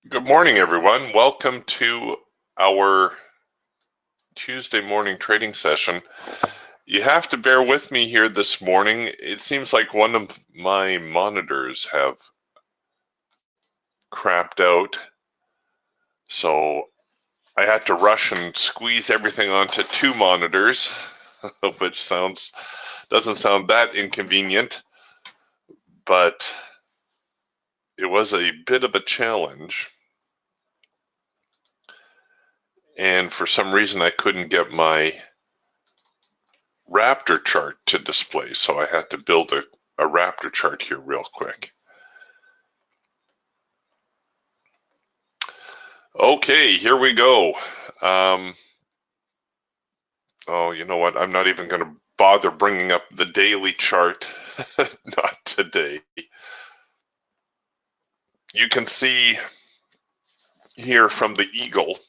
Good morning, everyone. Welcome to our Tuesday morning trading session. You have to bear with me here this morning. It seems like one of my monitors have crapped out, so I had to rush and squeeze everything onto two monitors, which doesn't sound that inconvenient, but it was a bit of a challenge. And for some reason, I couldn't get my Raptor chart to display, so I had to build a Raptor chart here real quick. Okay, here we go. Oh, you know what? I'm not even going to bother bringing up the daily chart. Not today. You can see here from the Eagle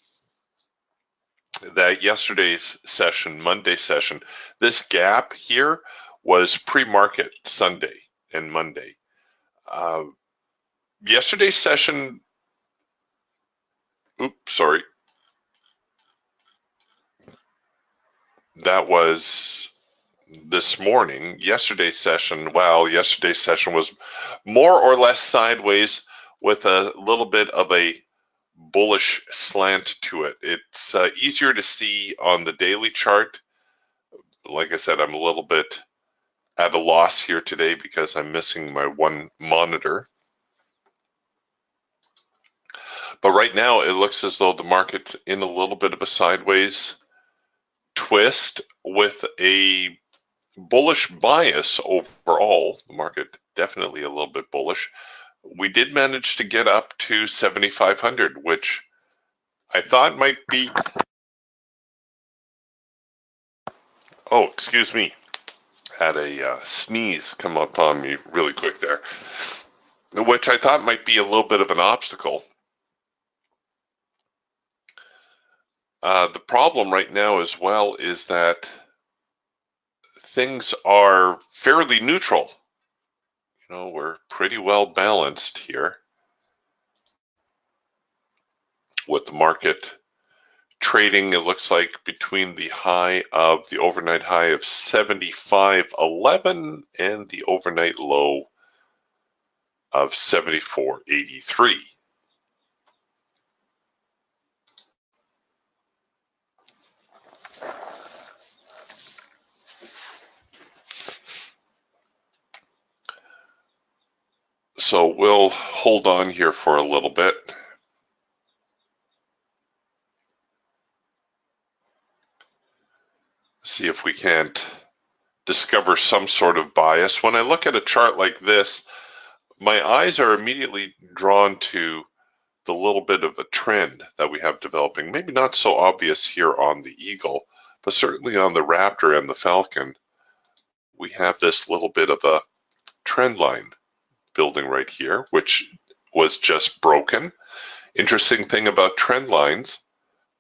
that yesterday's session, Monday session, this gap here was pre-market Sunday and Monday. Yesterday's session, that was this morning. Yesterday's session was more or less sideways with a little bit of a bullish slant to it. It's easier to see on the daily chart. Like I said, I'm a little bit at a loss here today because I'm missing my one monitor. But right now it looks as though the market's in a little bit of a sideways twist with a bullish bias overall. The market definitely a little bit bullish. We did manage to get up to 7,500, which I thought might be. Oh, excuse me. Had a sneeze come up on me really quick there, which I thought might be a little bit of an obstacle. The problem right now as well is that things are fairly neutral. You know, we're pretty well balanced here with the market trading, it looks like, between the overnight high of 75.11 and the overnight low of 74.83. So we'll hold on here for a little bit. See if we can't discover some sort of bias. When I look at a chart like this, my eyes are immediately drawn to the little bit of a trend that we have developing. Maybe not so obvious here on the Eagle, but certainly on the Raptor and the Falcon, we have this little bit of a trend line building right here, which was just broken. Interesting thing about trend lines,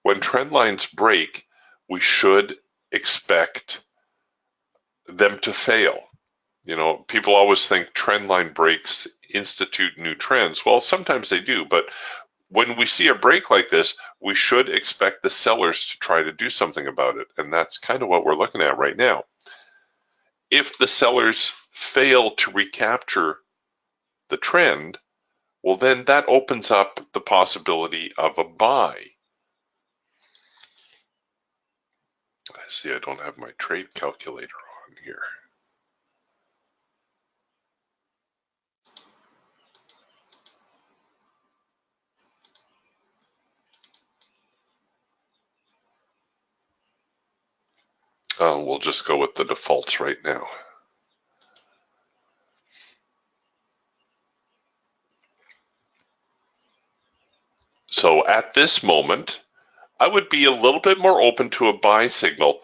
when trend lines break, we should expect them to fail. You know, people always think trend line breaks institute new trends. Well, sometimes they do, but when we see a break like this, we should expect the sellers to try to do something about it. And that's kind of what we're looking at right now. If the sellers fail to recapture the trend, well, then that opens up the possibility of a buy. I see I don't have my trade calculator on here. We'll just go with the defaults right now. So at this moment, I would be a little bit more open to a buy signal.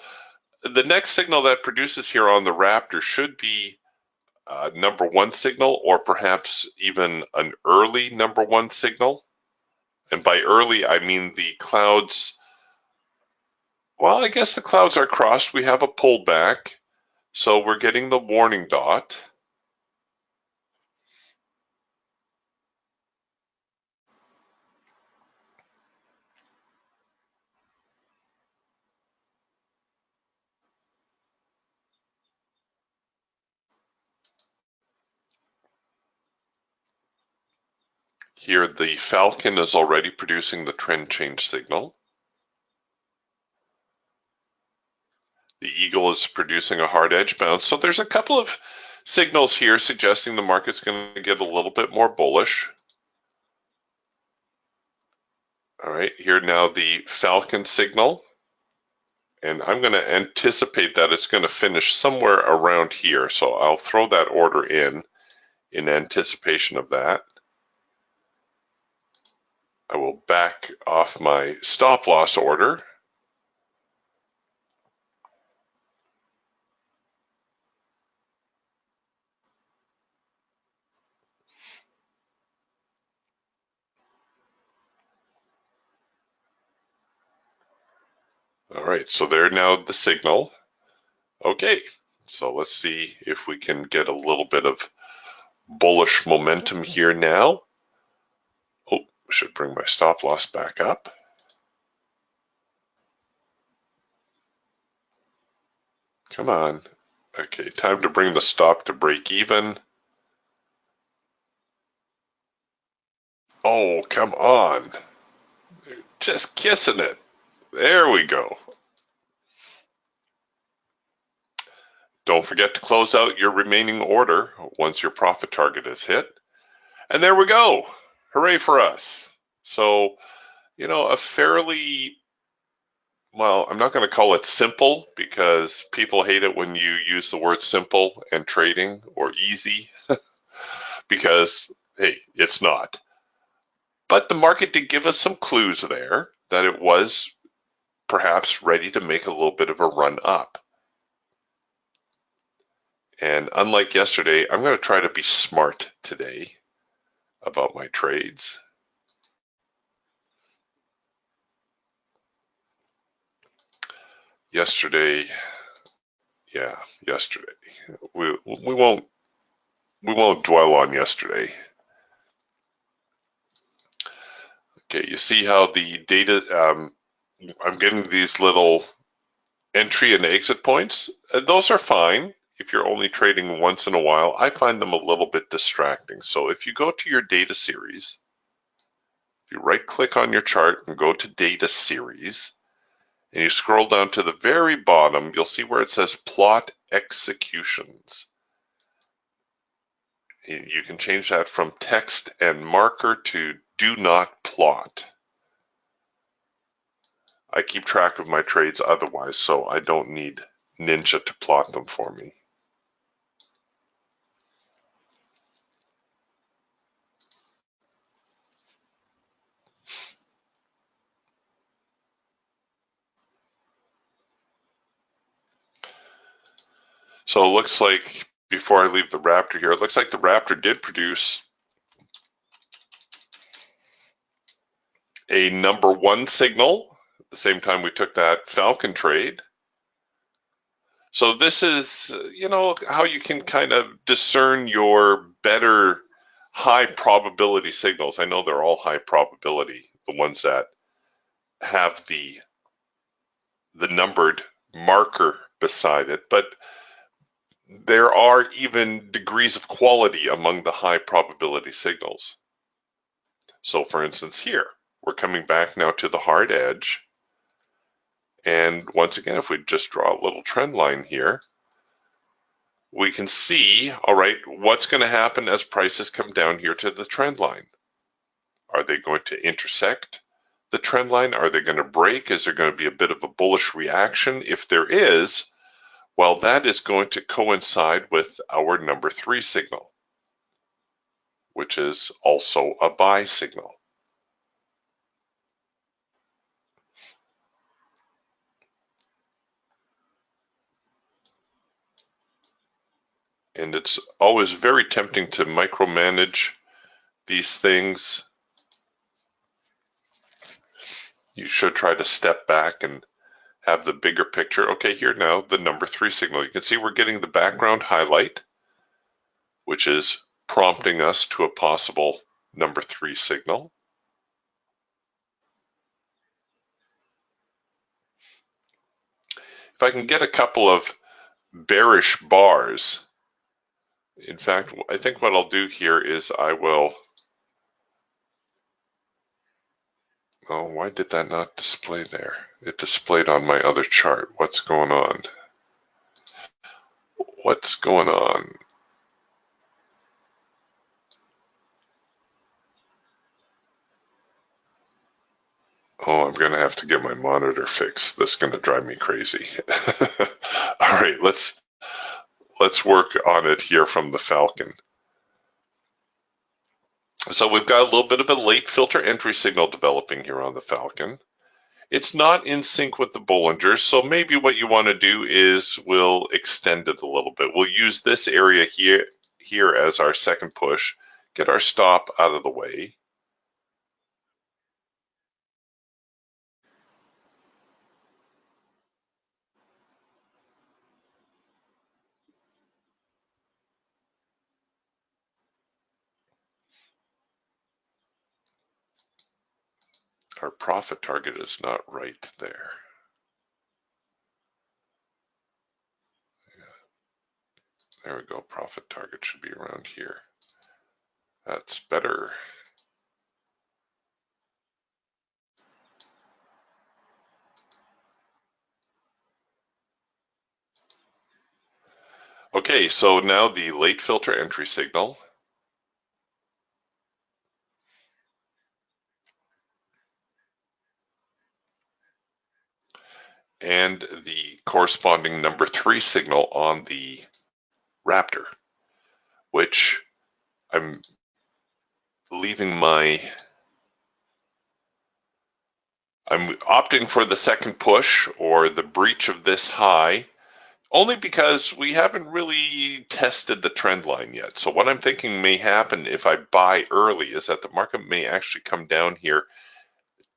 The next signal that produces here on the Raptor should be number one signal, or perhaps even an early number one signal. And by early, I mean the clouds. Well, I guess the clouds are crossed. We have a pullback. So we're getting the warning dot. Here, the Falcon is already producing the trend change signal. The Eagle is producing a hard edge bounce. So there's a couple of signals here suggesting the market's going to get a little bit more bullish. All right, here now the Falcon signal. And I'm going to anticipate that it's going to finish somewhere around here. So I'll throw that order in anticipation of that. I will back off my stop loss order. All right, so there now the signal. Okay, so let's see if we can get a little bit of bullish momentum here now. Oh, should bring my stop loss back up. Come on. Okay, time to bring the stop to break even. Oh, come on. Just kissing it. There we go. Don't forget to close out your remaining order once your profit target is hit. And there we go. Hooray for us. So, you know, a fairly, well, I'm not going to call it simple because people hate it when you use the word simple and trading or easy because, hey, it's not. But the market did give us some clues there that it was perhaps ready to make a little bit of a run up. And unlike yesterday, I'm going to try to be smart today about my trades. Yesterday, we won't dwell on yesterday. Okay, you see how the data, I'm getting these little entry and exit points. Those are fine if you're only trading once in a while. I find them a little bit distracting. So if you go to your data series, if you right click on your chart and go to data series, and you scroll down to the very bottom, you'll see where it says plot executions. You can change that from text and marker to do not plot. I keep track of my trades otherwise, so I don't need Ninja to plot them for me. So it looks like, before I leave the Raptor here, it looks like the Raptor did produce a number one signal at the same time we took that Falcon trade. So this is, you know, how you can kind of discern your better high probability signals. I know they're all high probability, the ones that have the numbered marker beside it, but there are even degrees of quality among the high probability signals. So for instance here, we're coming back now to the hard edge. And once again, if we just draw a little trend line here, we can see, all right, what's going to happen as prices come down here to the trend line. Are they going to intersect the trend line? Are they going to break? Is there going to be a bit of a bullish reaction? If there is, well, that is going to coincide with our number three signal, which is also a buy signal. And it's always very tempting to micromanage these things. You should try to step back and have the bigger picture. Okay, here now, the number three signal. You can see we're getting the background highlight, which is prompting us to a possible number three signal. If I can get a couple of bearish bars, in fact, I think what I'll do here is I will Oh, why did that not display there? It displayed on my other chart. What's going on? What's going on? Oh, I'm going to have to get my monitor fixed. That's going to drive me crazy. All right, let's work on it here from the Falcon. So we've got a little bit of a late filter entry signal developing here on the Falcon. It's not in sync with the Bollinger, so maybe what you want to do is we'll extend it a little bit. We'll use this area here as our second push, get our stop out of the way. Our profit target is not right there. There we go. Profit target should be around here. That's better. Okay, so now the late filter entry signal. And the corresponding number 3 signal on the Raptor, which I'm leaving I'm opting for the second push or the breach of this high, only because we haven't really tested the trend line yet. So what I'm thinking may happen if I buy early is that the market may actually come down here,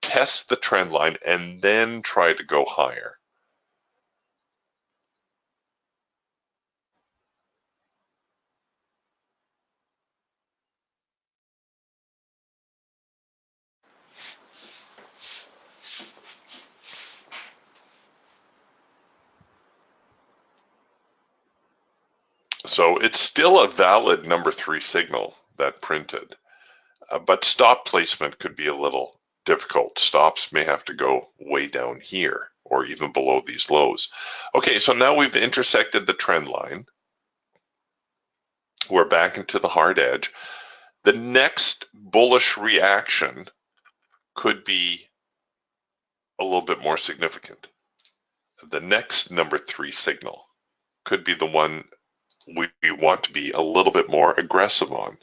test the trend line, and then try to go higher. So it's still a valid number 3 signal that printed, but stop placement could be a little difficult. Stops may have to go way down here or even below these lows. Okay, so now we've intersected the trend line. We're back into the hard edge. The next bullish reaction could be a little bit more significant. The next number 3 signal could be the one we want to be a little bit more aggressive on.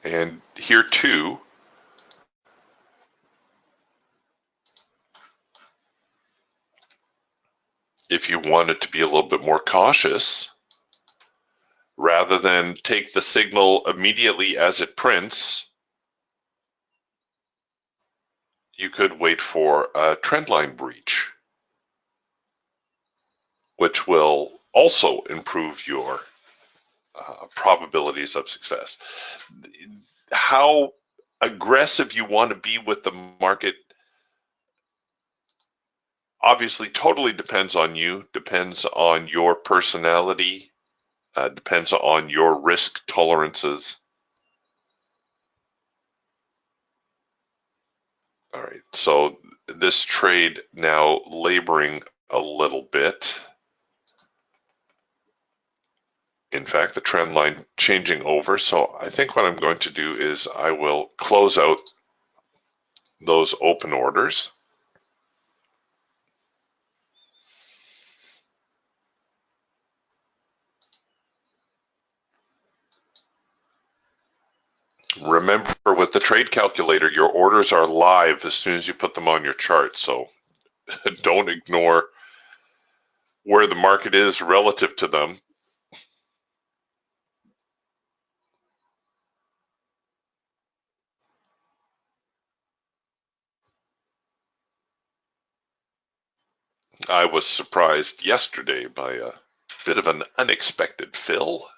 And here too, if you wanted to be a little bit more cautious, rather than take the signal immediately as it prints, you could wait for a trendline breach, which will also improve your probabilities of success. How aggressive you want to be with the market obviously totally depends on you, depends on your personality, depends on your risk tolerances. All right, so this trade now laboring a little bit. In fact, the trend line changing over. So I think what I'm going to do is I will close out those open orders. Remember, with the trade calculator, your orders are live as soon as you put them on your chart. So don't ignore where the market is relative to them. I was surprised yesterday by a bit of an unexpected fill.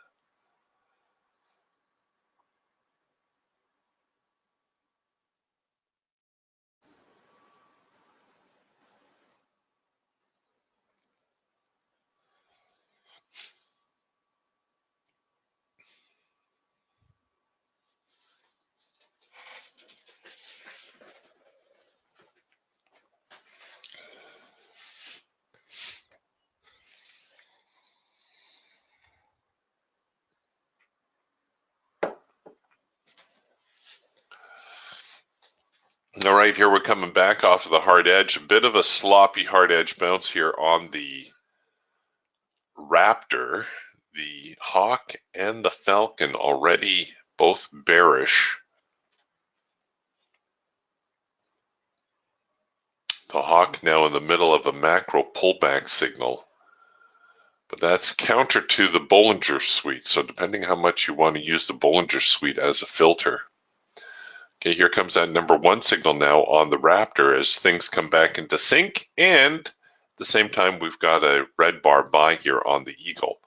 All right, here we're coming back off of the hard edge. A bit of a sloppy hard edge bounce here on the Raptor. The Hawk and the Falcon already both bearish. The Hawk now in the middle of a macro pullback signal. But that's counter to the Bollinger Suite. So depending how much you want to use the Bollinger Suite as a filter. Okay, here comes that number one signal now on the Raptor as things come back into sync, and at the same time we've got a red bar buy here on the Eagle.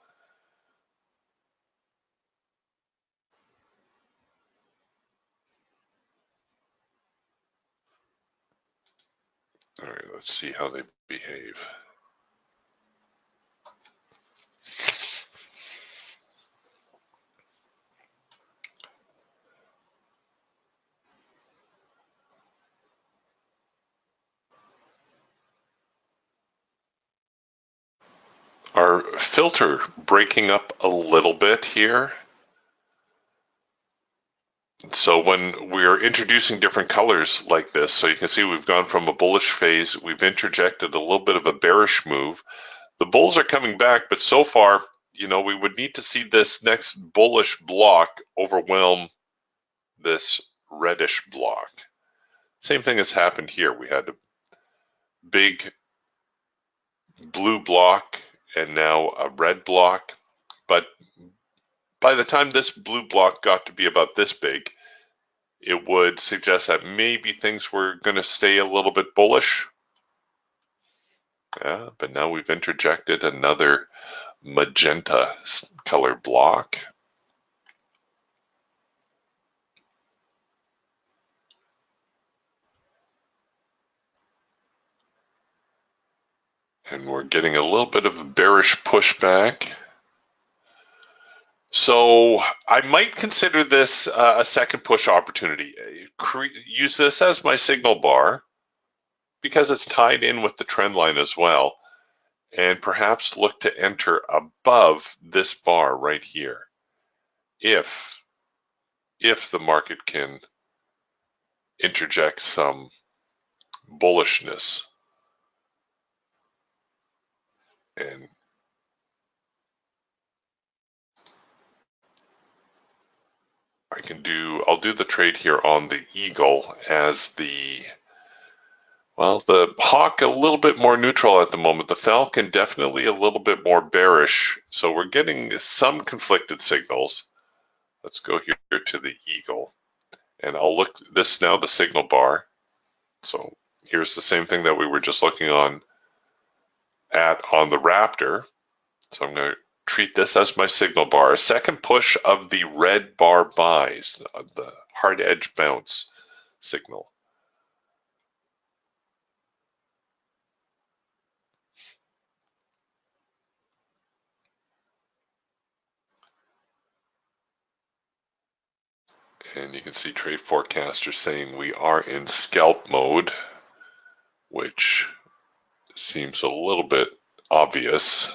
All right, let's see how they behave. Our filter breaking up a little bit here. So when we're introducing different colors like this, so you can see we've gone from a bullish phase, we've interjected a little bit of a bearish move. The bulls are coming back, but so far, we would need to see this next bullish block overwhelm this reddish block. Same thing has happened here. We had a big blue block and now a red block, but by the time this blue block got to be about this big, it would suggest that maybe things were going to stay a little bit bullish. Yeah, but now we've interjected another magenta color block. And we're getting a little bit of a bearish pushback. So I might consider this a second push opportunity. Use this as my signal bar because it's tied in with the trend line as well. And perhaps look to enter above this bar right here if the market can interject some bullishness. And I'll do the trade here on the Eagle as the Hawk a little bit more neutral at the moment. The Falcon definitely a little bit more bearish. So we're getting some conflicted signals. Let's go here to the Eagle. And I'll look this now, the signal bar. So here's the same thing that we were just looking on the Raptor. So I'm going to treat this as my signal bar. A second push of the red bar buys, the hard edge bounce signal. And you can see Trade Forecaster saying we are in scalp mode, which seems a little bit obvious.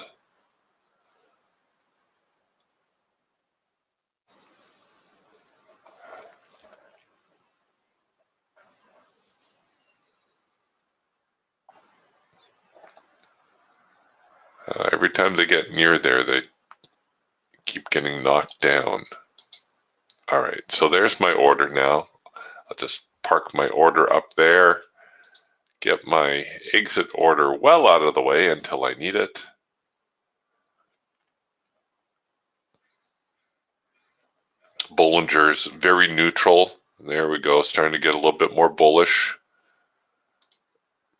Every time they get near there, they keep getting knocked down. All right, so there's my order now. I'll just park my order up there, get my exit order well out of the way until I need it. Bollinger's very neutral. There we go, starting to get a little bit more bullish.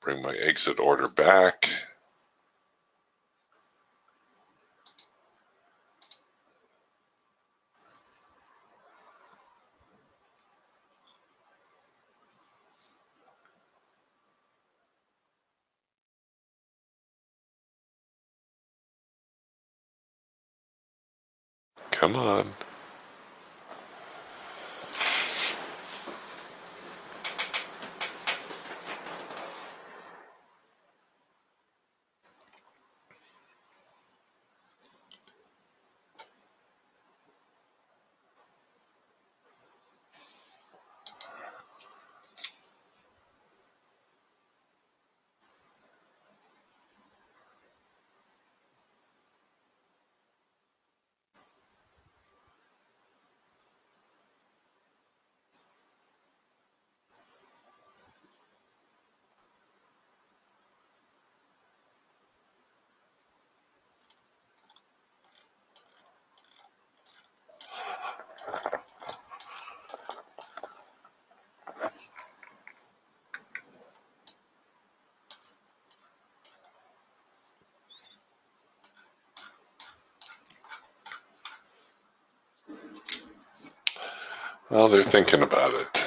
Bring my exit order back. Come on. Well, they're thinking about it.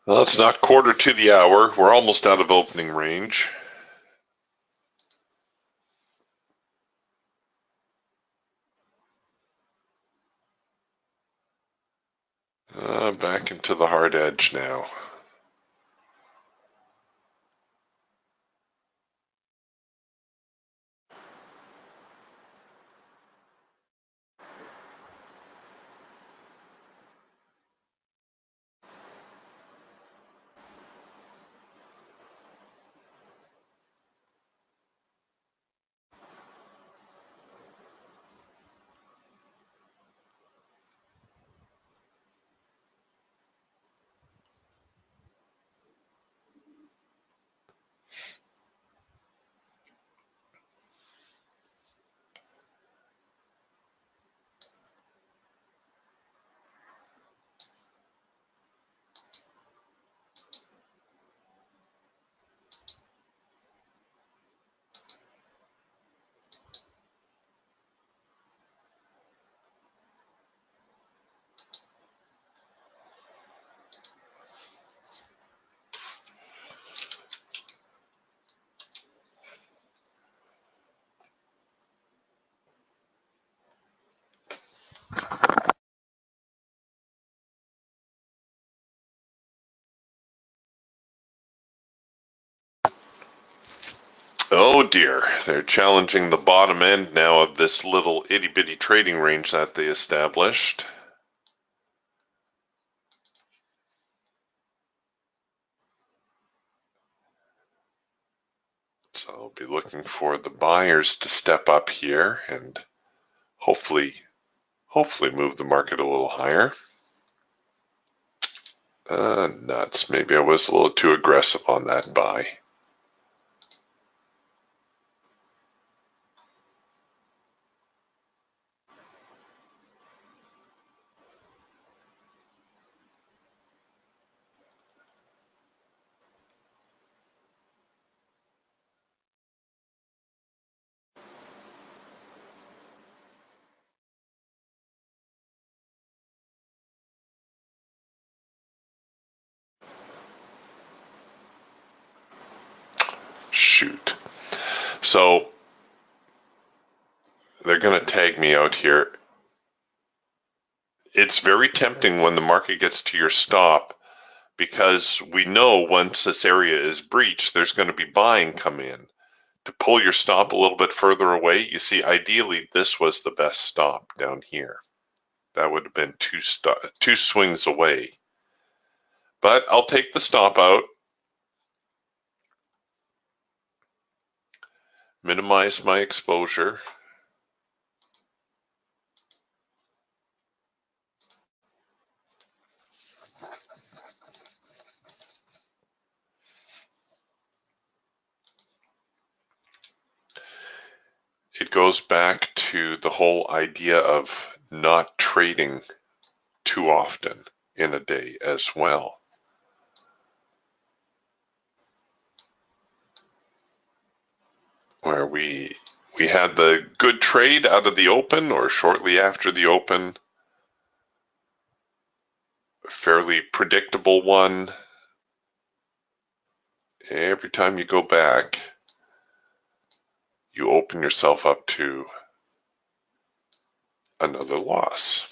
Well, it's not quarter to the hour. We're almost out of opening range. Back into the hard edge now. Oh dear, they're challenging the bottom end now of this little itty-bitty trading range that they established. So I'll be looking for the buyers to step up here and hopefully move the market a little higher. Nuts. Maybe I was a little too aggressive on that buy. Shoot. So they're going to tag me out here. It's very tempting when the market gets to your stop because we know once this area is breached, there's going to be buying come in. To pull your stop a little bit further away, you see, ideally, this was the best stop down here. That would have been two swings away. But I'll take the stop out, minimize my exposure. It goes back to the whole idea of not trading too often in a day as well. Where we We had the good trade out of the open or shortly after the open, a fairly predictable one. Every time you go back, you open yourself up to another loss.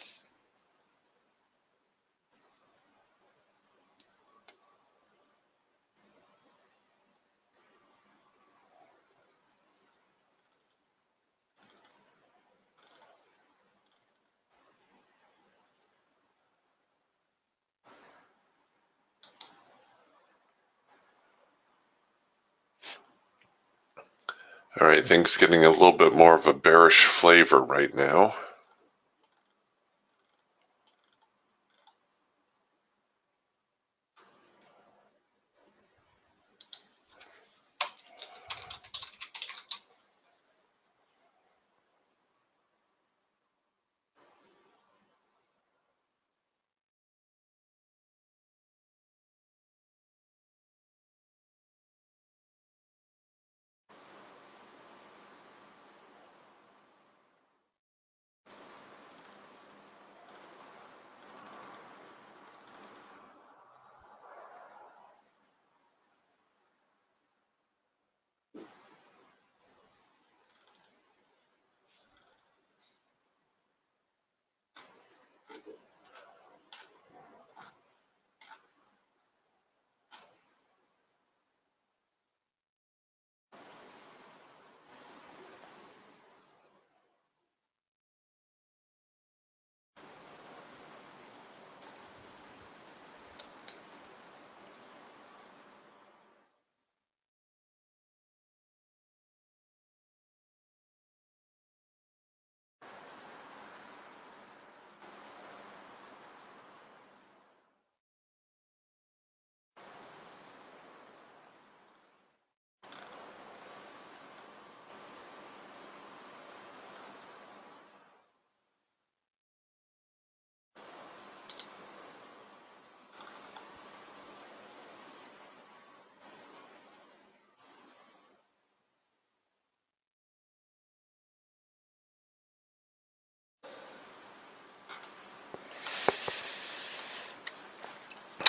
All right, things getting a little bit more of a bearish flavor right now.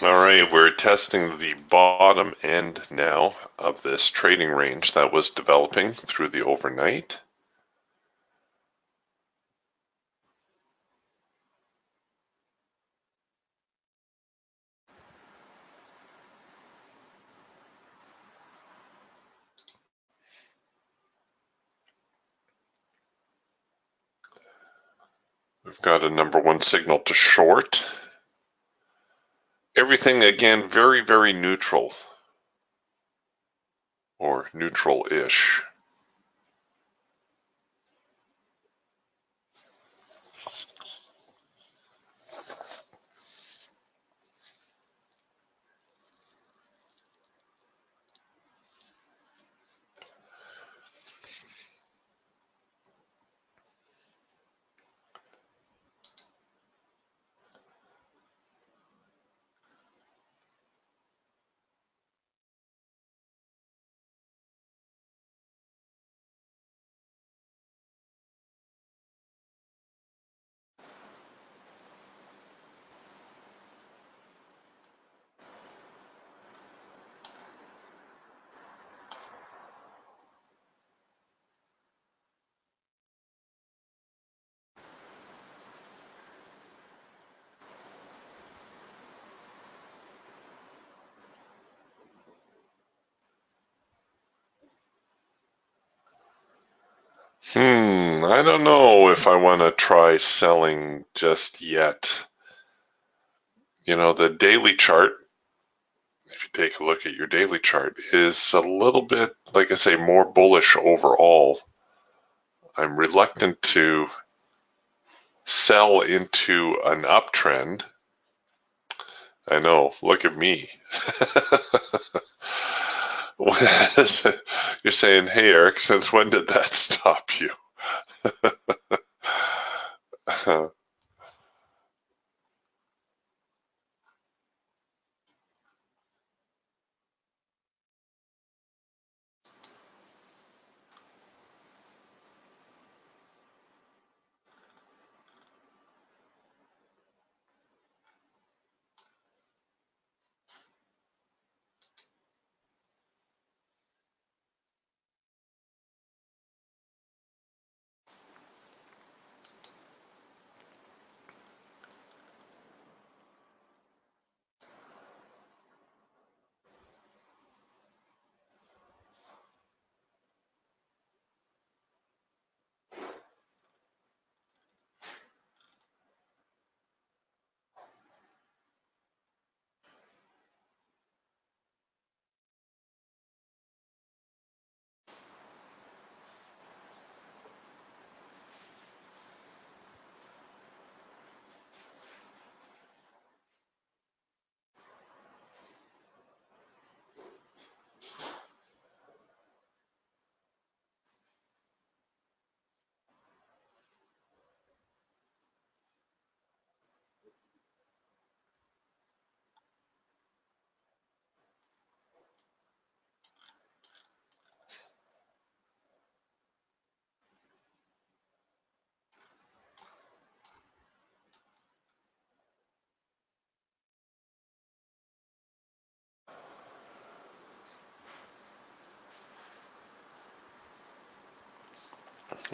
All right, we're testing the bottom end now of this trading range that was developing through the overnight. We've got a number one signal to short. Everything again very, very neutral or neutral-ish. I don't know if I want to try selling just yet. You know, the daily chart, if you take a look at your daily chart, is a little bit, like I say, more bullish overall. I'm reluctant to sell into an uptrend. I know, look at me. You're saying, hey, Eric, since when did that stop you?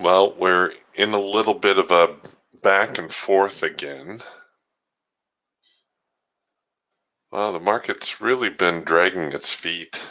Well, we're in a little bit of a back and forth again. Well, the market's really been dragging its feet.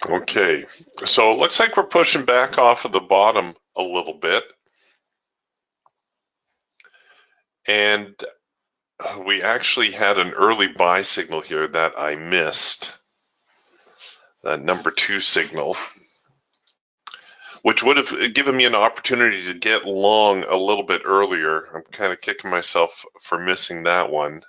Okay, so it looks like we're pushing back off of the bottom a little bit. And we actually had an early buy signal here that I missed, that number 2 signal, which would have given me an opportunity to get long a little bit earlier. I'm kind of kicking myself for missing that one.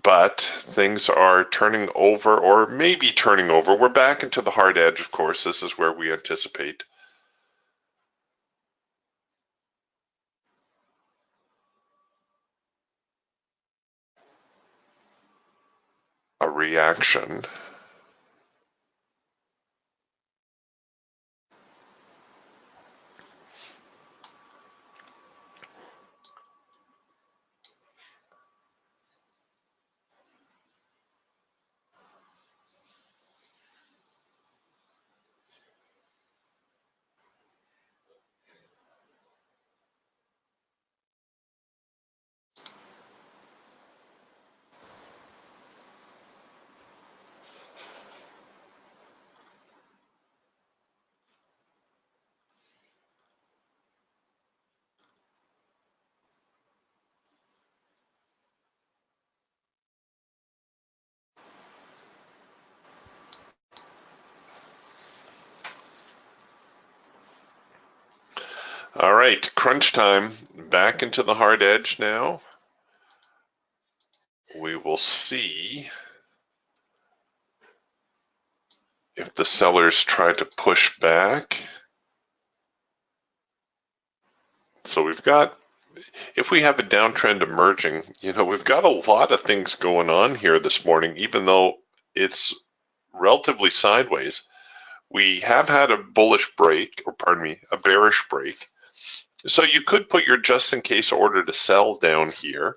But things are turning over, or maybe turning over. We're back into the hard edge, of course. This is where we anticipate a reaction. All right, crunch time. Back into the hard edge now. We will see if the sellers try to push back. So we've got, if we have a downtrend emerging, we've got a lot of things going on here this morning, even though it's relatively sideways. We have had a bullish break, or pardon me, a bearish break. So you could put your just in case order to sell down here.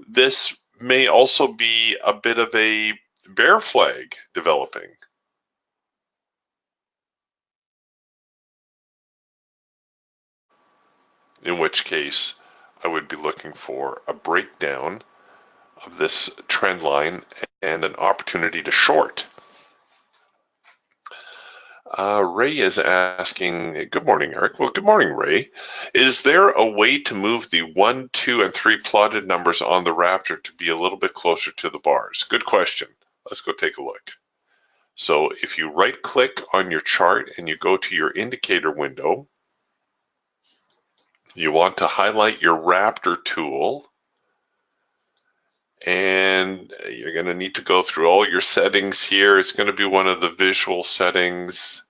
This may also be a bit of a bear flag developing. In which case, I would be looking for a breakdown of this trend line and an opportunity to short. Ray is asking, good morning, Eric. Well, good morning, Ray. Is there a way to move the 1, 2, and 3 plotted numbers on the Raptor to be a little bit closer to the bars? Good question. Let's go take a look. So if you right click on your chart and you go to your indicator window, you want to highlight your Raptor tool, and you're going to need to go through all your settings here. It's going to be one of the visual settings.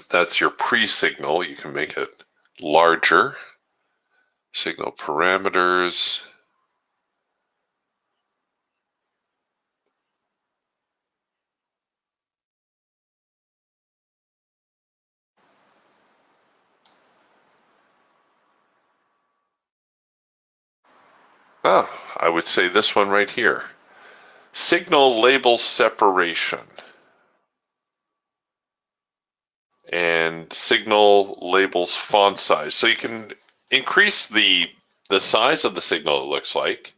That's your pre-signal. You can make it larger. Signal parameters. I would say this one right here. Signal label separation. And signal labels font size. So you can increase the size of the signal, it looks like.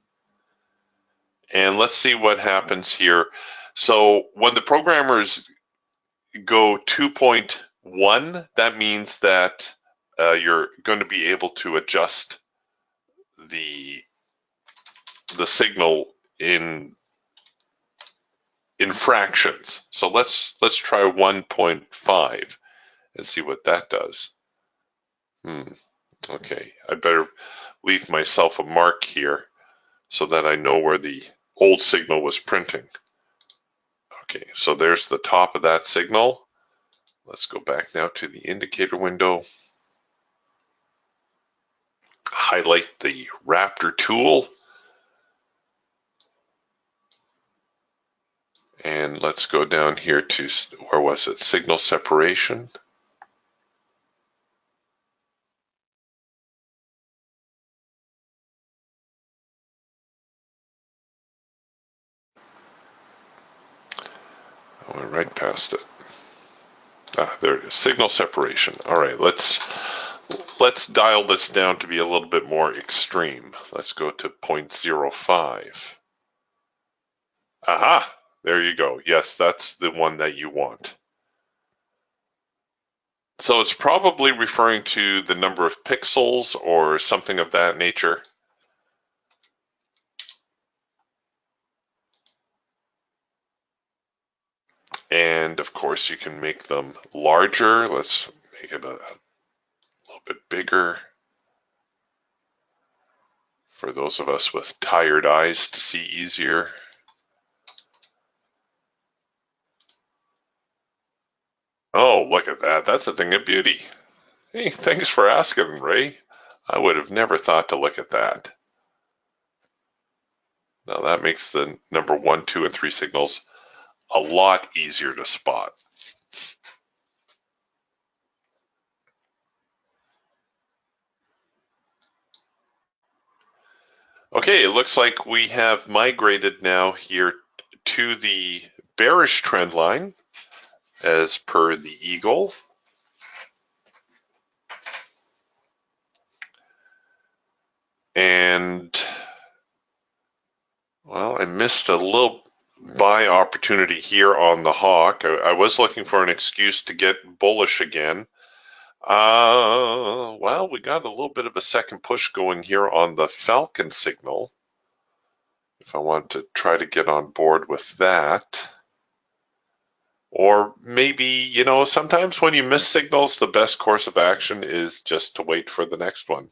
And let's see what happens here. So when the programmers go 2.1, that means that you're going to be able to adjust the signal in fractions. So let's try 1.5 and see what that does. Okay, I better leave myself a mark here so that I know where the old signal was printing. Okay, so there's the top of that signal. Let's go back now to the indicator window. Highlight the Raptor tool. And let's go down here to, where was it? Signal separation. I went right past it. There it is, signal separation. All right, let's dial this down to be a little bit more extreme. Let's go to 0.05. Aha, there you go. Yes, that's the one that you want. So it's probably referring to the number of pixels or something of that nature. And of course you can make them larger. Let's make it a little bit bigger for those of us with tired eyes to see easier. Oh, look at that. That's a thing of beauty. Hey, thanks for asking, Ray. I would have never thought to look at that. Now that makes the number 1, 2, and 3 signals a lot easier to spot. Okay, it looks like we have migrated now here to the bearish trend line as per the eagle. And, well, I missed a little buy opportunity here on the hawk. I was looking for an excuse to get bullish again. Well, we got a little bit of a second push going here on the Falcon signal. If I want to try to get on board with that. Or maybe, you know, sometimes when you miss signals, the best course of action is just to wait for the next one.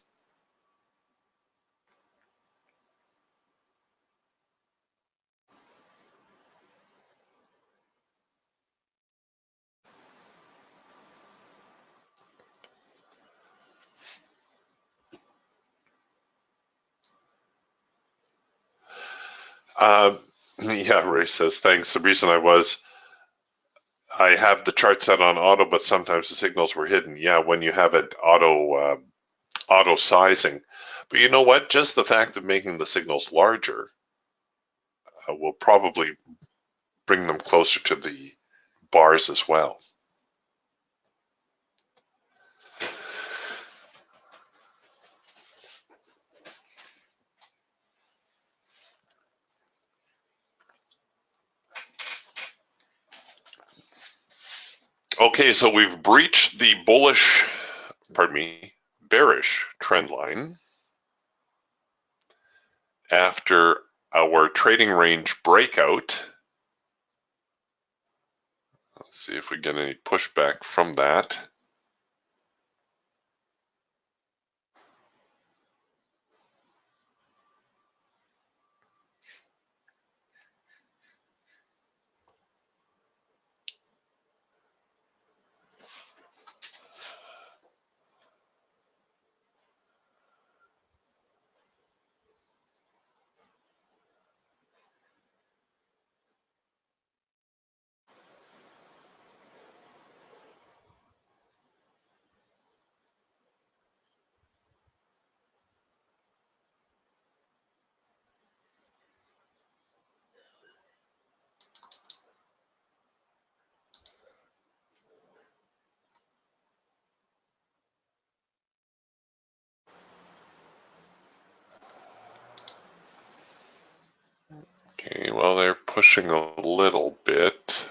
Yeah, Ray says, thanks. The reason I I have the chart set on auto, but sometimes the signals were hidden. Yeah, when you have it auto sizing. But you know what? Just the fact of making the signals larger will probably bring them closer to the bars as well. Okay, so we've breached the bearish trend line after our trading range breakout. Let's see if we get any pushback from that. Okay, well, they're pushing a little bit.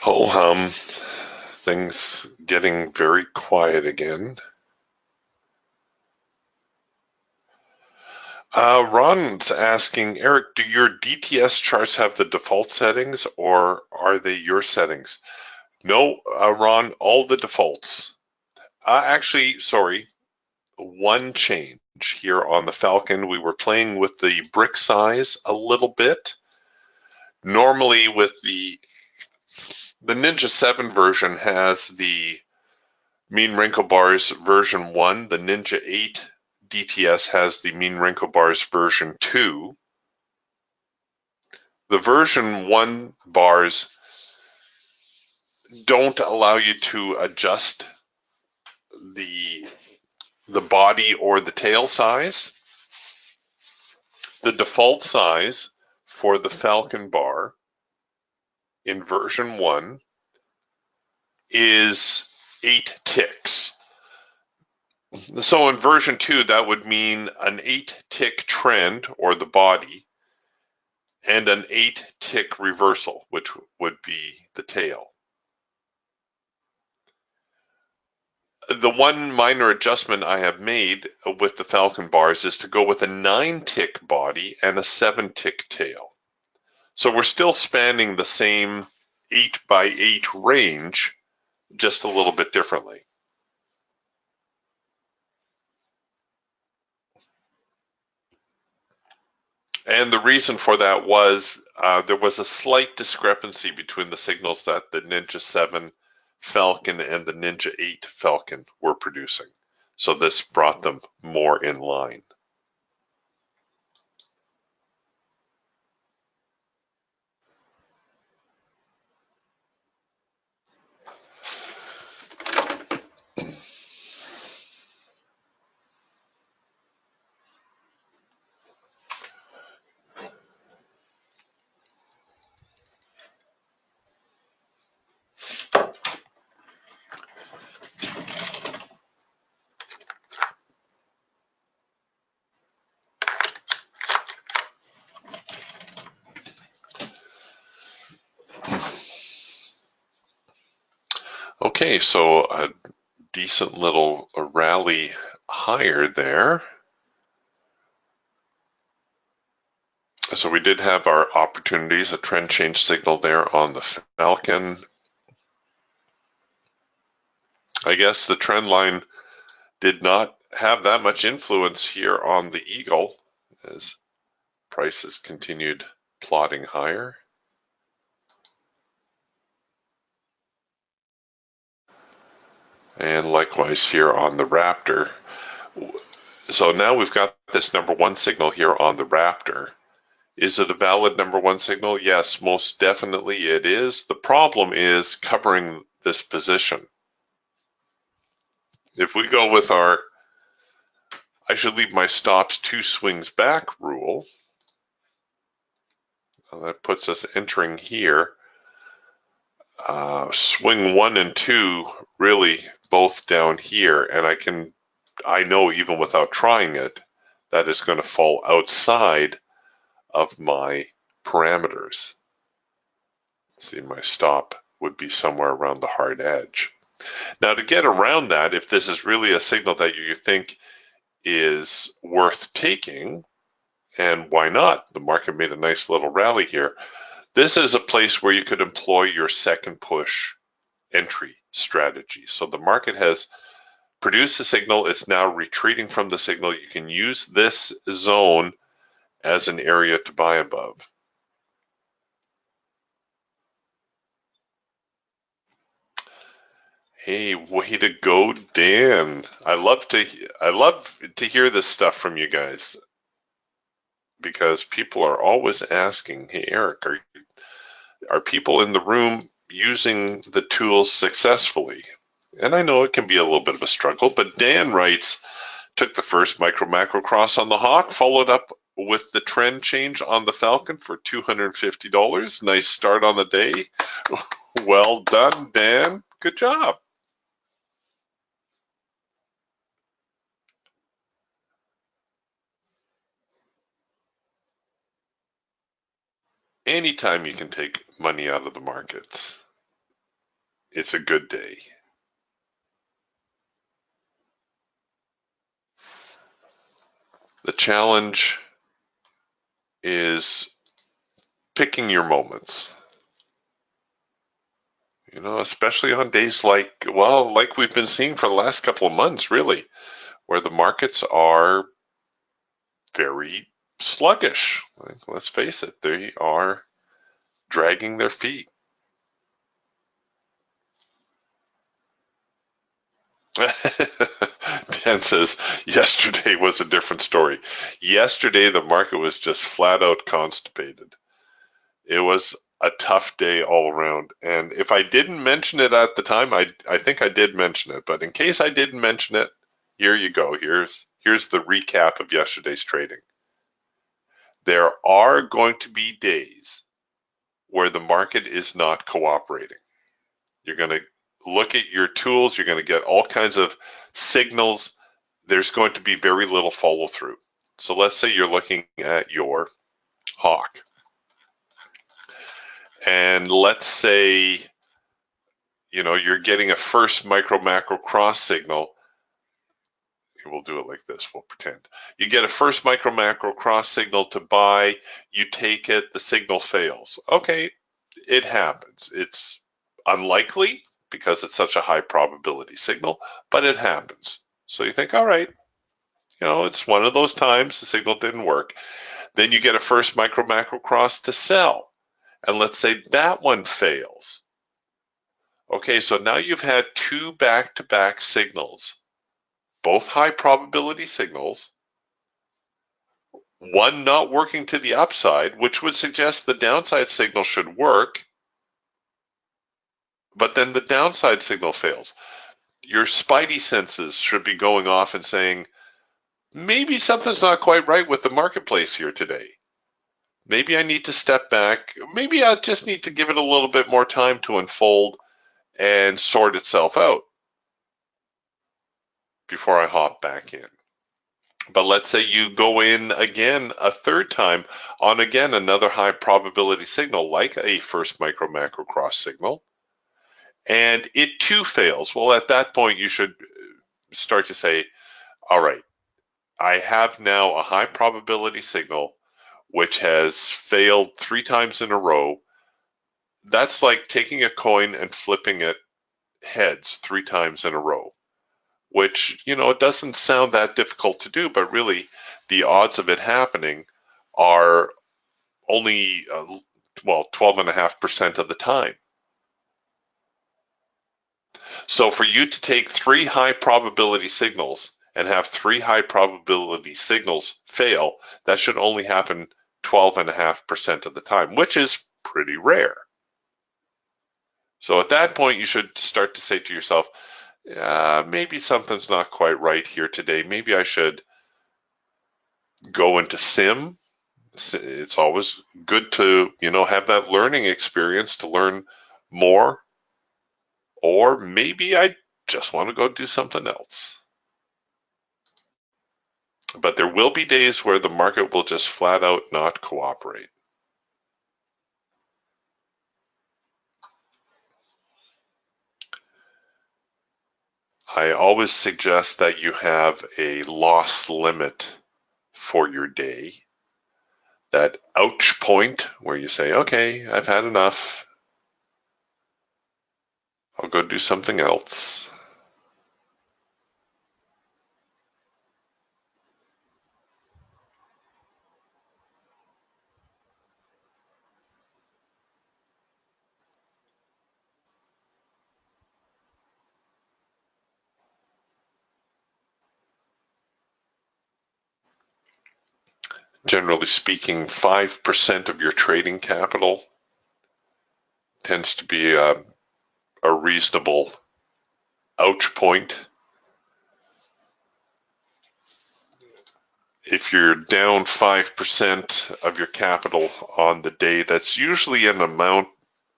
Ho hum, things getting very quiet again. Ron's asking, Eric, do your DTS charts have the default settings or are they your settings? No, Ron, all the defaults. Actually, sorry, one change here on the Falcon. We were playing with the brick size a little bit. Normally with the Ninja 7 version has the mean wrinkle bars version 1. The Ninja 8 DTS has the mean wrinkle bars version 2. The version 1 bars don't allow you to adjust the body or the tail size. The default size for the Falcon bar in version 1 is 8 ticks. So in version 2, that would mean an 8-tick trend, or the body, and an 8-tick reversal, which would be the tail. The one minor adjustment I have made with the Falcon bars is to go with a 9-tick body and a 7-tick tail. So we're still spanning the same 8x8 range, just a little bit differently. And the reason for that was there was a slight discrepancy between the signals that the Ninja 7 Falcon and the Ninja 8 Falcon were producing. So this brought them more in line. Okay, so a decent little rally higher there. So we did have our opportunities, a trend change signal there on the Falcon. I guess the trend line did not have that much influence here on the Eagle as prices continued plodding higher. And likewise here on the Raptor. So now we've got this number one signal here on the Raptor. Is it a valid number one signal? Yes, most definitely it is. The problem is covering this position. If we go with our I should leave my stops 2 swings back rule, that puts us entering here. Swing 1 and 2 really both down here, and I know even without trying it, that is going to fall outside of my parameters. See, my stop would be somewhere around the hard edge. Now, to get around that, if this is really a signal that you think is worth taking, and why not? The market made a nice little rally here. This is a place where you could employ your second push entry strategy. So the market has produced a signal. It's now retreating from the signal. You can use this zone as an area to buy above. Hey, way to go, Dan. I love to hear this stuff from you guys, because people are always asking, hey, Eric, are people in the room using the tools successfully? And I know it can be a little bit of a struggle, but Dan writes, took the first micro macro cross on the Hawk, followed up with the trend change on the Falcon for $250. Nice start on the day. Well done, Dan. Good job. Anytime you can take money out of the markets, it's a good day. The challenge is picking your moments. You know, especially on days like we've been seeing for the last couple of months, really, where the markets are very sluggish. Let's face it, they are dragging their feet. Dan says, yesterday was a different story. Yesterday, the market was just flat out constipated. It was a tough day all around. And if I didn't mention it at the time, I think I did mention it. But in case I didn't mention it, here you go. Here's the recap of yesterday's trading. There are going to be days where the market is not cooperating. You're going to look at your tools. You're going to get all kinds of signals. There's going to be very little follow through. So let's say you're looking at your Hawk. And let's say, you know, you're getting a first micro macro cross signal. We'll do it like this. We'll pretend. You get a first micro macro cross signal to buy. You take it. The signal fails. Okay, it happens. It's unlikely because it's such a high probability signal, but it happens. So you think, all right, you know, it's one of those times the signal didn't work. Then you get a first micro macro cross to sell. And let's say that one fails. Okay, so now you've had two back-to-back signals, both high probability signals, one not working to the upside, which would suggest the downside signal should work, but then the downside signal fails. Your spidey senses should be going off and saying, maybe something's not quite right with the marketplace here today. Maybe I need to step back. Maybe I just need to give it a little bit more time to unfold and sort itself out before I hop back in. But let's say you go in again a third time on again another high probability signal like a first micro macro cross signal, and it too fails. Well, at that point, you should start to say, all right, I have now a high probability signal which has failed 3 times in a row. That's like taking a coin and flipping it heads 3 times in a row, which, it doesn't sound that difficult to do, but really the odds of it happening are only, 12.5% of the time. So for you to take 3 high probability signals and have 3 high probability signals fail, that should only happen 12.5% of the time, which is pretty rare. So at that point, you should start to say to yourself, maybe something's not quite right here today. Maybe I should go into sim. It's always good to, have that learning experience to learn more. Or maybe I just want to go do something else. But there will be days where the market will just flat out not cooperate. I always suggest that you have a loss limit for your day. That ouch point where you say, okay, I've had enough. I'll go do something else. Generally speaking, 5% of your trading capital tends to be a reasonable ouch point. If you're down 5% of your capital on the day, that's usually an amount,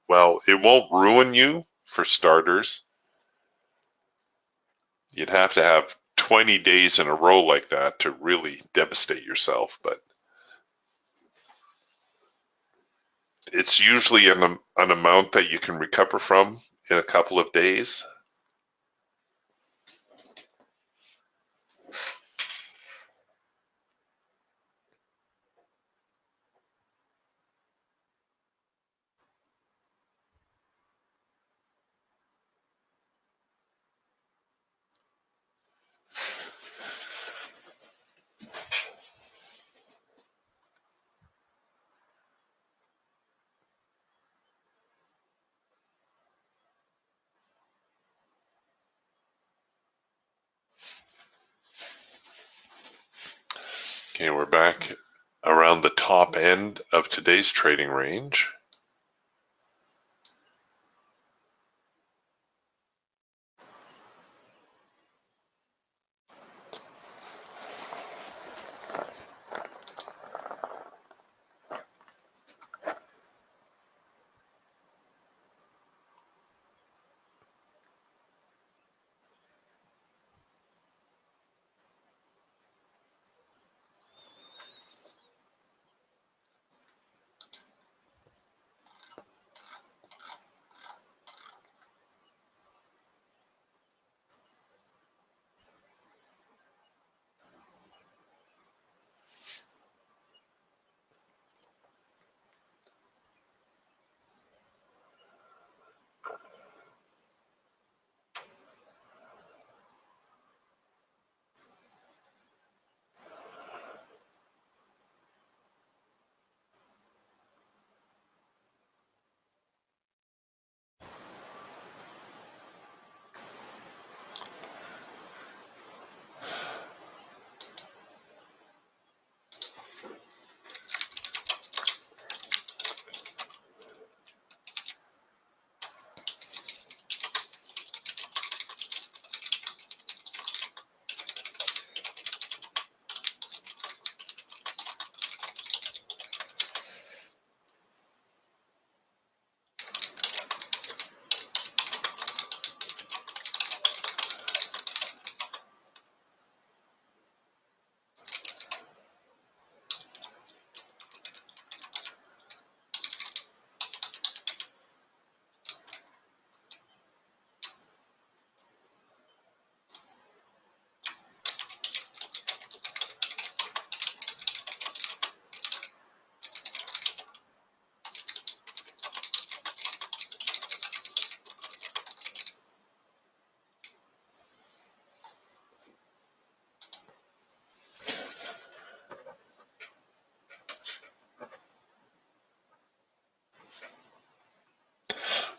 well, it won't ruin you for starters. You'd have to have 20 days in a row like that to really devastate yourself, but it's usually an amount that you can recover from in a couple of days. Okay, we're back around the top end of today's trading range.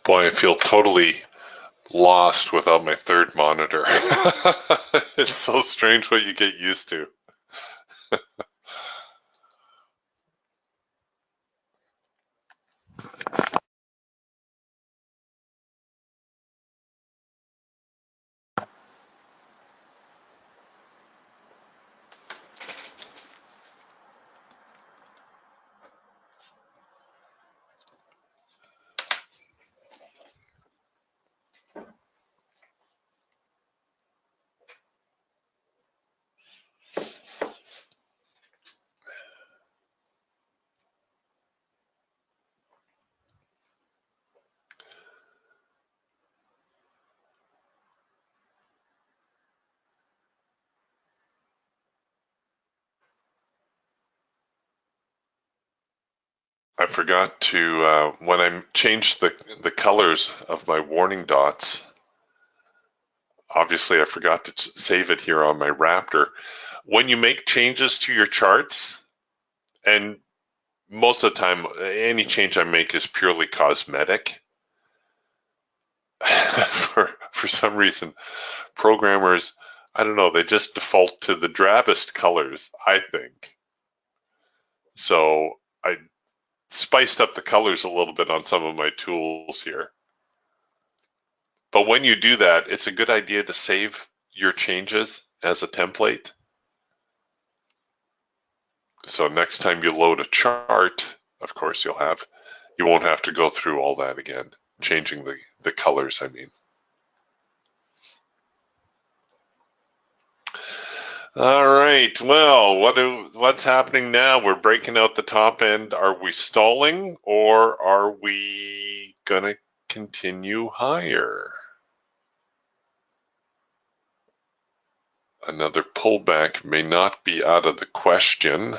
Boy, I feel totally lost without my third monitor. It's so strange what you get used to. I forgot to, when I changed the colors of my warning dots, obviously I forgot to save it here on my Raptor. When you make changes to your charts, and most of the time, any change I make is purely cosmetic. For some reason, programmers, I don't know, they just default to the drabbest colors, I think. So I spiced up the colors a little bit on some of my tools here. But when you do that, it's a good idea to save your changes as a template. So next time you load a chart, of course you won't have to go through all that again, changing the colors, I mean. All right, well, what's happening now? We're breaking out the top end. Are we stalling or are we gonna continue higher? Another pullback may not be out of the question.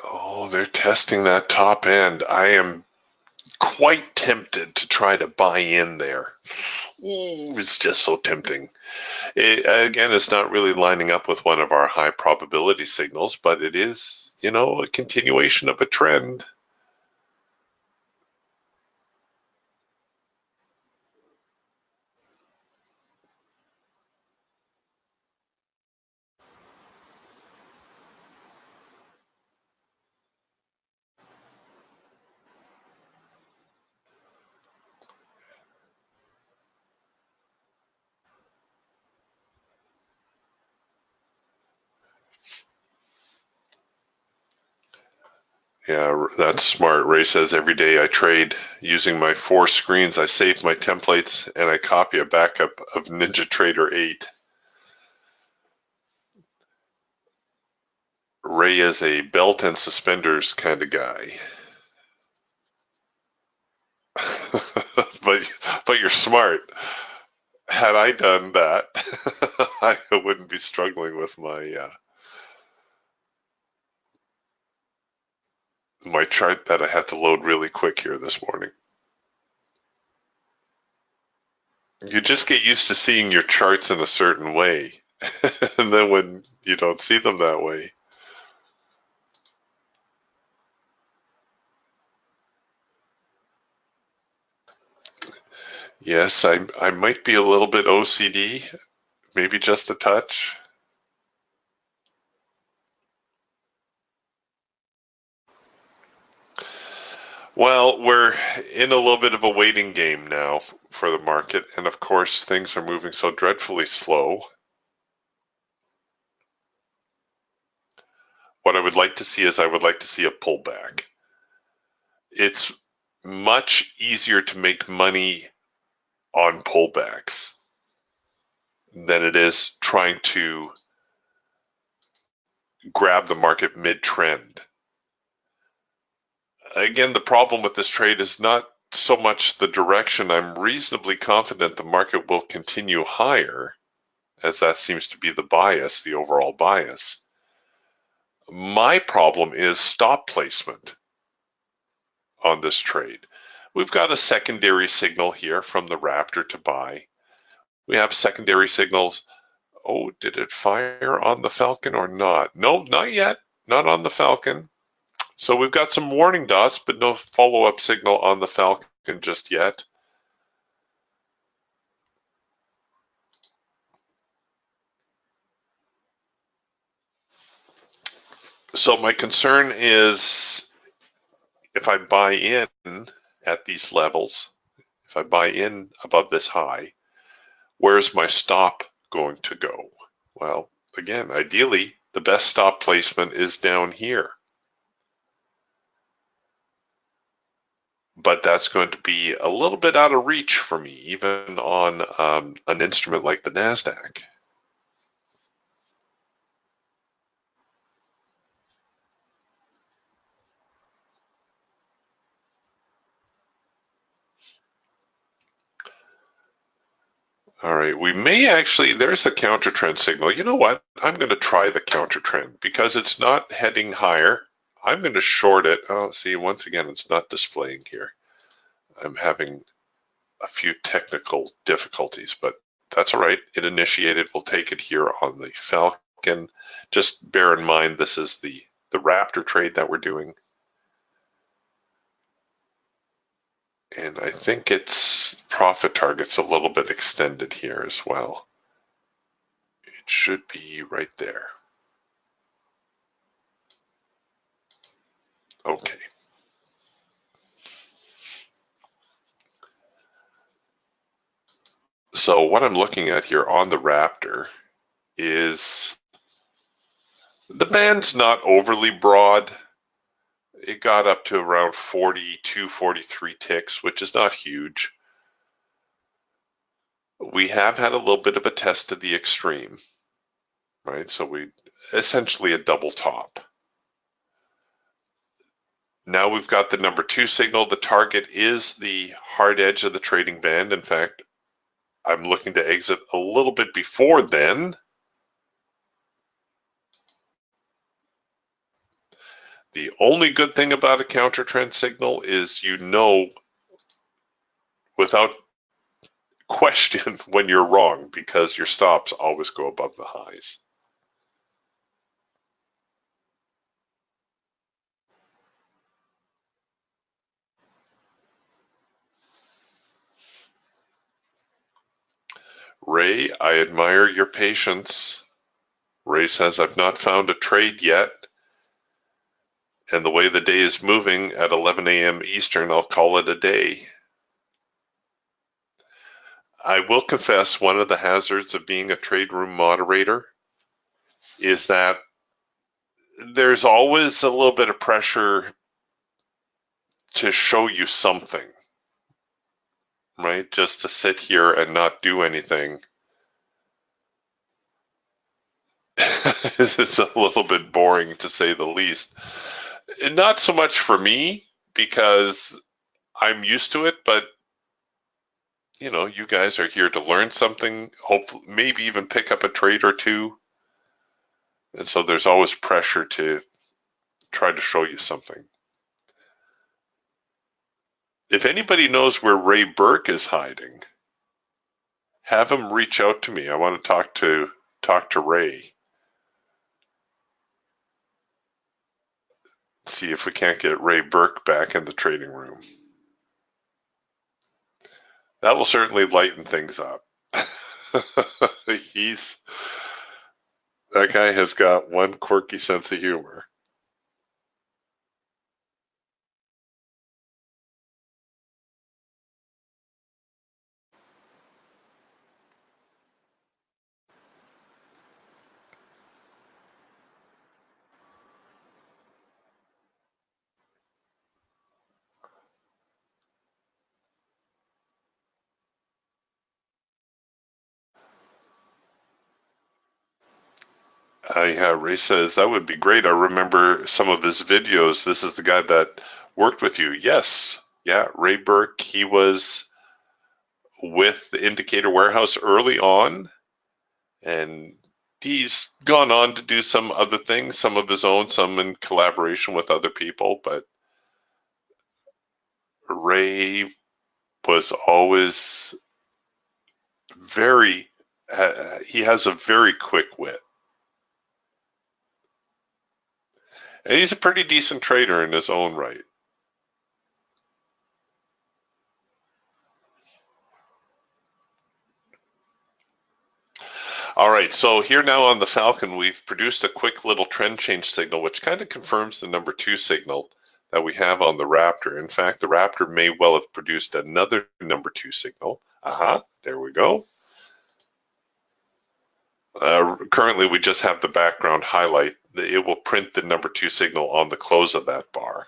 Oh, they're testing that top end. I am quite tempted to try to buy in there. It's just so tempting. Again, it's not really lining up with one of our high probability signals, but it is, a continuation of a trend. Yeah, that's smart. Ray says every day I trade using my 4 screens. I save my templates and I copy a backup of NinjaTrader 8. Ray is a belt and suspenders kind of guy. but you're smart. Had I done that, I wouldn't be struggling with my chart that I had to load really quick here this morning. You just get used to seeing your charts in a certain way. And then when you don't see them that way. Yes, I might be a little bit OCD, maybe just a touch. Well, we're in a little bit of a waiting game now for the market, and of course, things are moving so dreadfully slow. What I would like to see is I would like to see a pullback. It's much easier to make money on pullbacks than it is trying to grab the market mid-trend. Again, the problem with this trade is not so much the direction. I'm reasonably confident the market will continue higher, as that seems to be the bias, the overall bias. My problem is stop placement on this trade. We've got a secondary signal here from the Raptor to buy. We have secondary signals. Oh, did it fire on the Falcon or not? No, not yet. Not on the Falcon. So we've got some warning dots, but no follow-up signal on the Falcon just yet. So my concern is if I buy in at these levels, if I buy in above this high, where's my stop going to go? Well, again, ideally, the best stop placement is down here. But that's going to be a little bit out of reach for me, even on an instrument like the NASDAQ. All right, we may actually, there's a counter trend signal. You know what? I'm going to try the counter trend because it's not heading higher. I'm going to short it. Oh, see, once again, it's not displaying here. I'm having a few technical difficulties, but that's all right. It initiated. We'll take it here on the Falcon. Just bear in mind, this is the Raptor trade that we're doing. And I think its profit target's a little bit extended here as well. It should be right there. Okay. So what I'm looking at here on the Raptor is the band's not overly broad. It got up to around 42, 43 ticks, which is not huge. We have had a little bit of a test of the extreme, right? So we essentially a double top. Now we've got the number 2 signal. The target is the hard edge of the trading band. In fact, I'm looking to exit a little bit before then. The only good thing about a counter trend signal is you know without question when you're wrong because your stops always go above the highs. Ray, I admire your patience. Ray says, I've not found a trade yet. And the way the day is moving at 11 a.m. Eastern, I'll call it a day. I will confess one of the hazards of being a trade room moderator is that there's always a little bit of pressure to show you something, right? Just to sit here and not do anything. It's a little bit boring to say the least. Not so much for me because I'm used to it, but you know, you guys are here to learn something, hopefully, maybe even pick up a trade or two. And so there's always pressure to try to show you something. If anybody knows where Ray Burke is hiding, have him reach out to me. I want to talk to Ray. See if we can't get Ray Burke back in the trading room. That will certainly lighten things up. That guy has got one quirky sense of humor. Ray says, that would be great. I remember some of his videos. This is the guy that worked with you. Yes. Yeah, Ray Burke, he was with the Indicator Warehouse early on, and he's gone on to do some other things, some of his own, some in collaboration with other people, but Ray was always very, he has a very quick wit. And he's a pretty decent trader in his own right. All right, so here now on the Falcon, we've produced a quick little trend change signal, which kind of confirms the number 2 signal that we have on the Raptor. In fact, the Raptor may well have produced another number 2 signal. There we go. Currently, we just have the background highlight. It will print the number 2 signal on the close of that bar.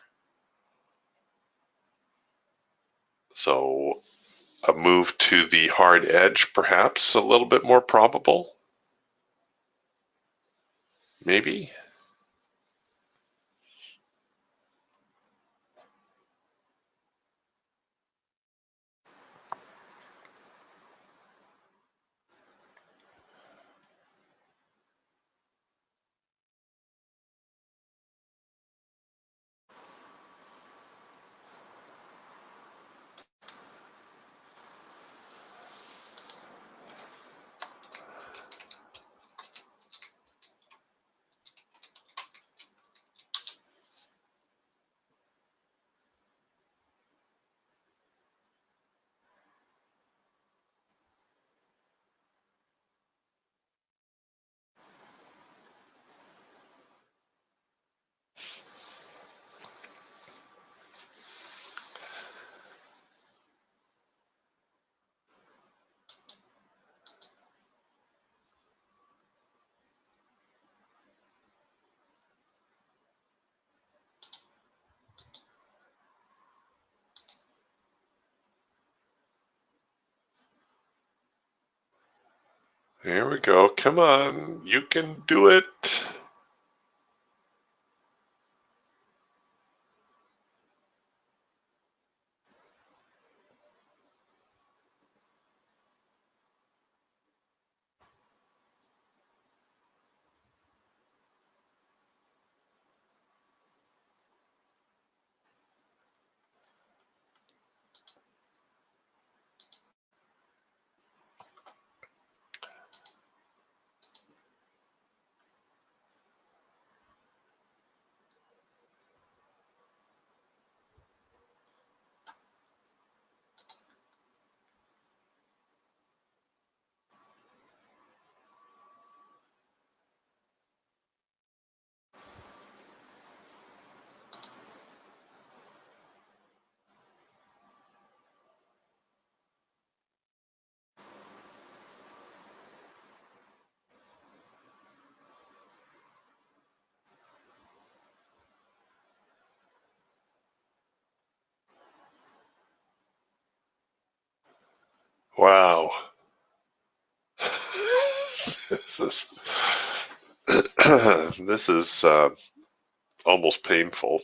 So a move to the hard edge, perhaps a little bit more probable. Maybe. There we go. Come on, you can do it. Wow. this is this is almost painful.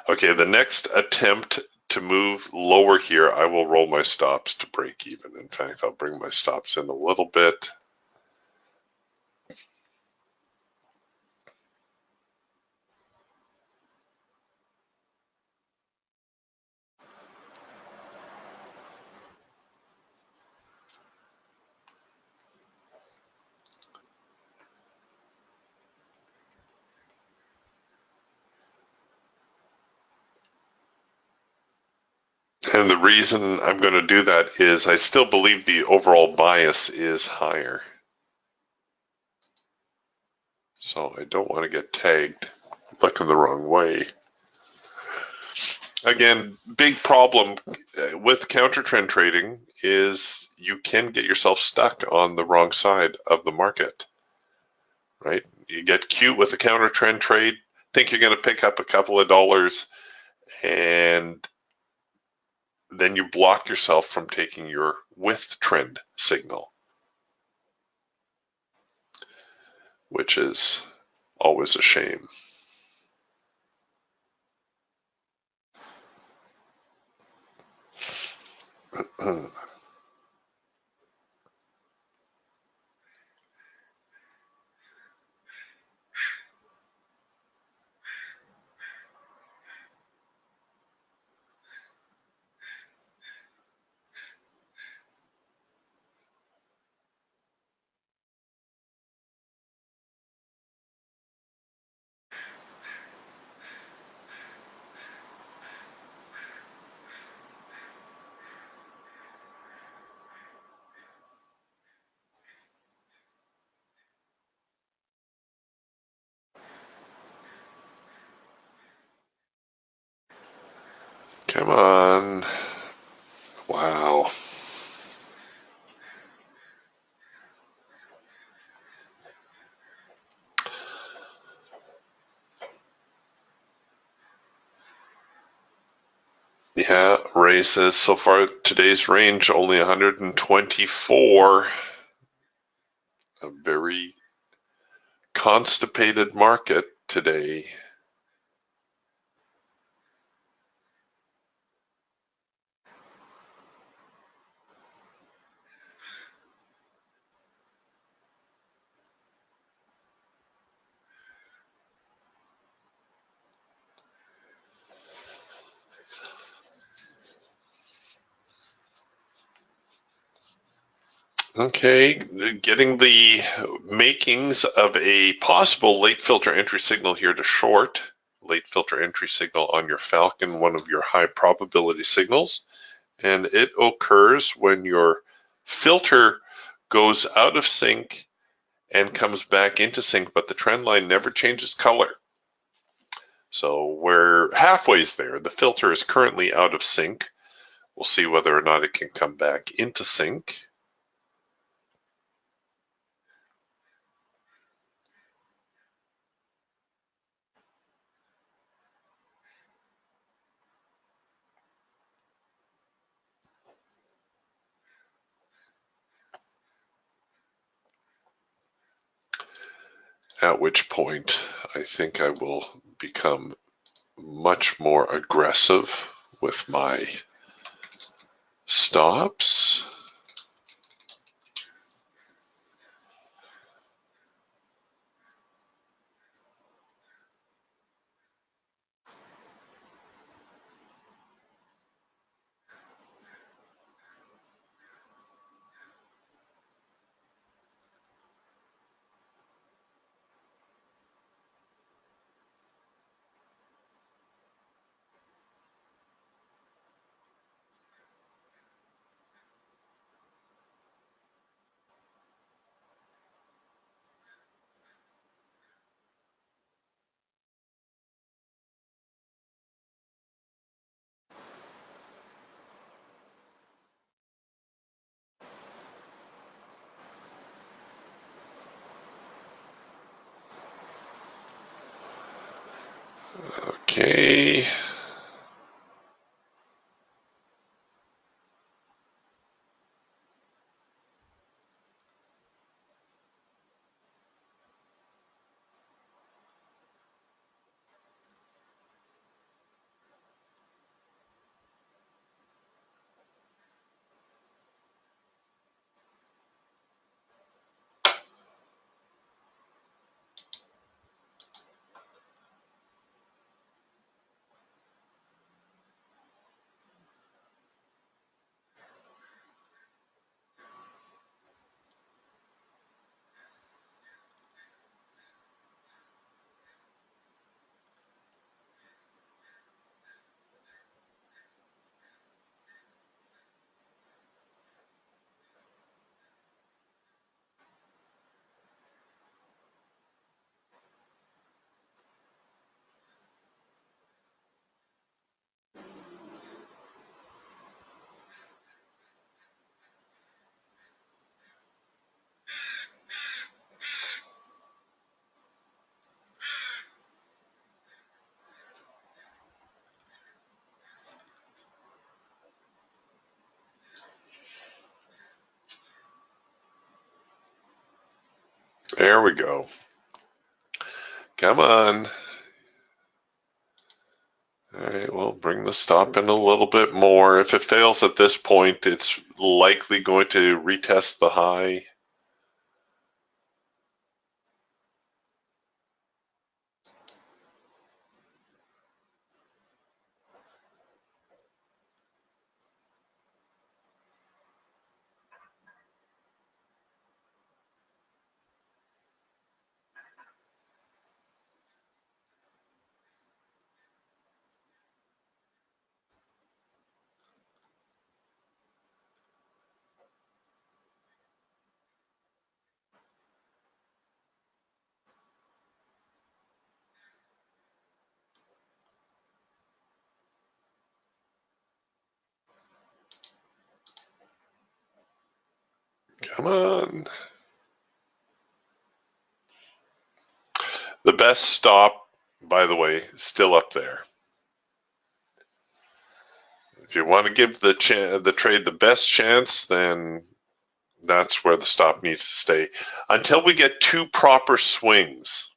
Okay, the next attempt to move lower here, I will roll my stops to break even. In fact, I'll bring my stops in a little bit. And the reason I'm going to do that is I still believe the overall bias is higher. So I don't want to get tagged looking the wrong way. Again, big problem with counter trend trading is you can get yourself stuck on the wrong side of the market, right? You get cute with a counter trend trade, think you're going to pick up a couple of dollars, and then you block yourself from taking your with trend signal. which is always a shame. Come on. Wow. Yeah, Ray says so far today's range only 124. A very constipated market today. Okay, getting the makings of a possible late filter entry signal here to short. Late filter entry signal on your Falcon, one of your high probability signals. And it occurs when your filter goes out of sync and comes back into sync, but the trend line never changes color. So we're halfway there. The filter is currently out of sync. We'll see whether or not it can come back into sync. At which point I think I will become much more aggressive with my stops. Okay. There we go. Come on. All right, we'll bring the stop in a little bit more. If it fails at this point, it's likely going to retest the high. Come on. The best stop, by the way, is still up there. If you want to give the trade the best chance, then that's where the stop needs to stay. Until we get two proper swings.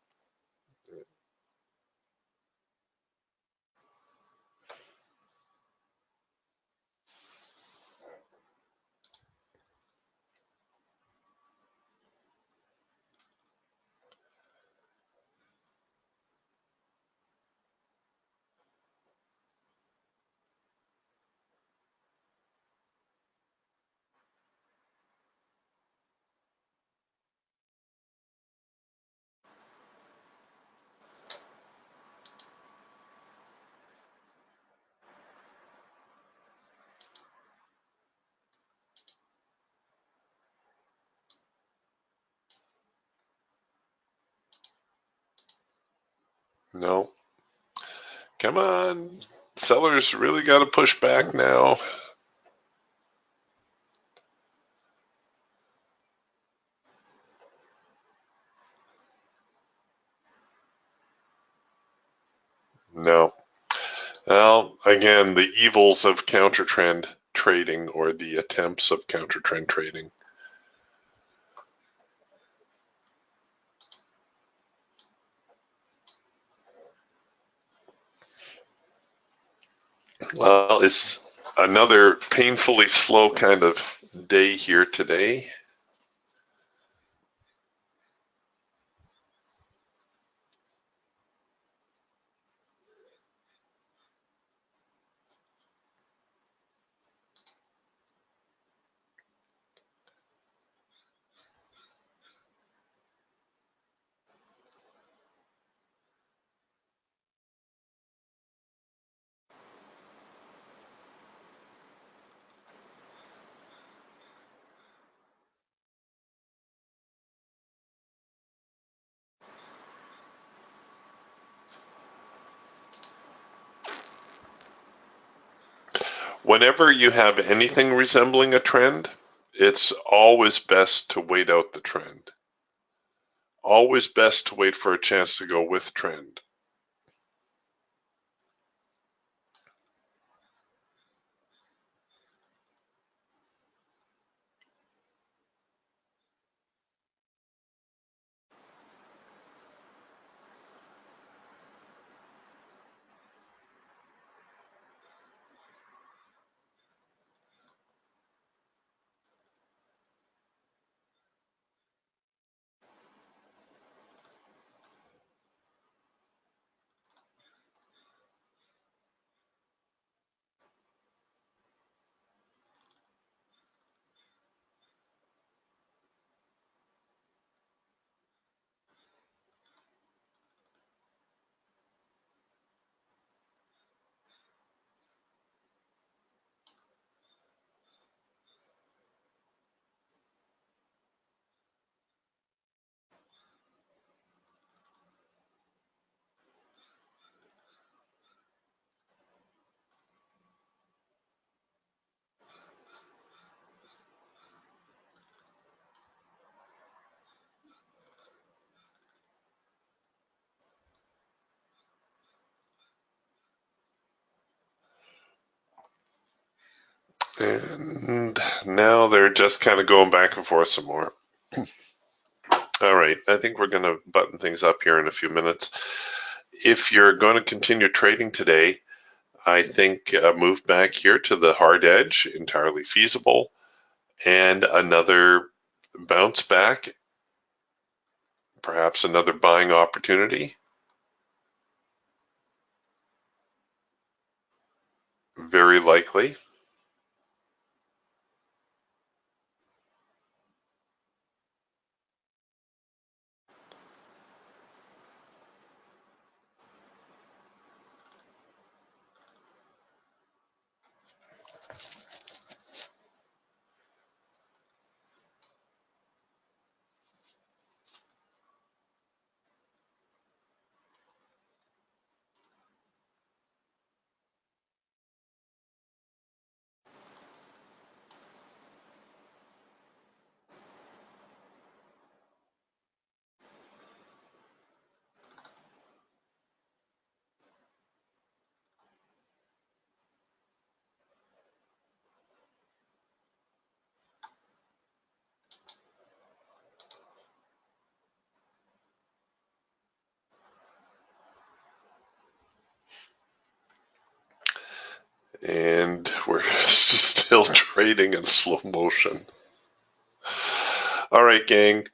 No. Come on. Sellers really got to push back now. No. Well, again, the evils of counter trend trading, or the attempts of counter trend trading. Well, it's another painfully slow kind of day here today. Whenever you have anything resembling a trend, it's always best to wait out the trend. Always best to wait for a chance to go with trend. And now they're just kind of going back and forth some more. All right, I think we're going to button things up here in a few minutes. If you're going to continue trading today, I think a move back here to the hard edge, entirely feasible, and another bounce back, perhaps another buying opportunity, very likely. And we're still trading in slow motion. All right, gang.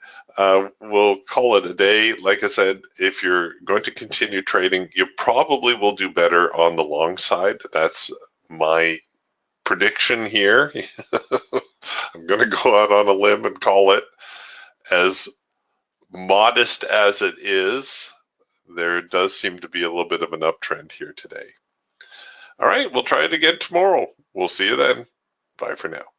We'll call it a day. Like I said, if you're going to continue trading, you probably will do better on the long side. That's my prediction here. I'm going to go out on a limb and call it, as modest as it is, there does seem to be a little bit of an uptrend here today. All right, we'll try it again tomorrow. We'll see you then. Bye for now.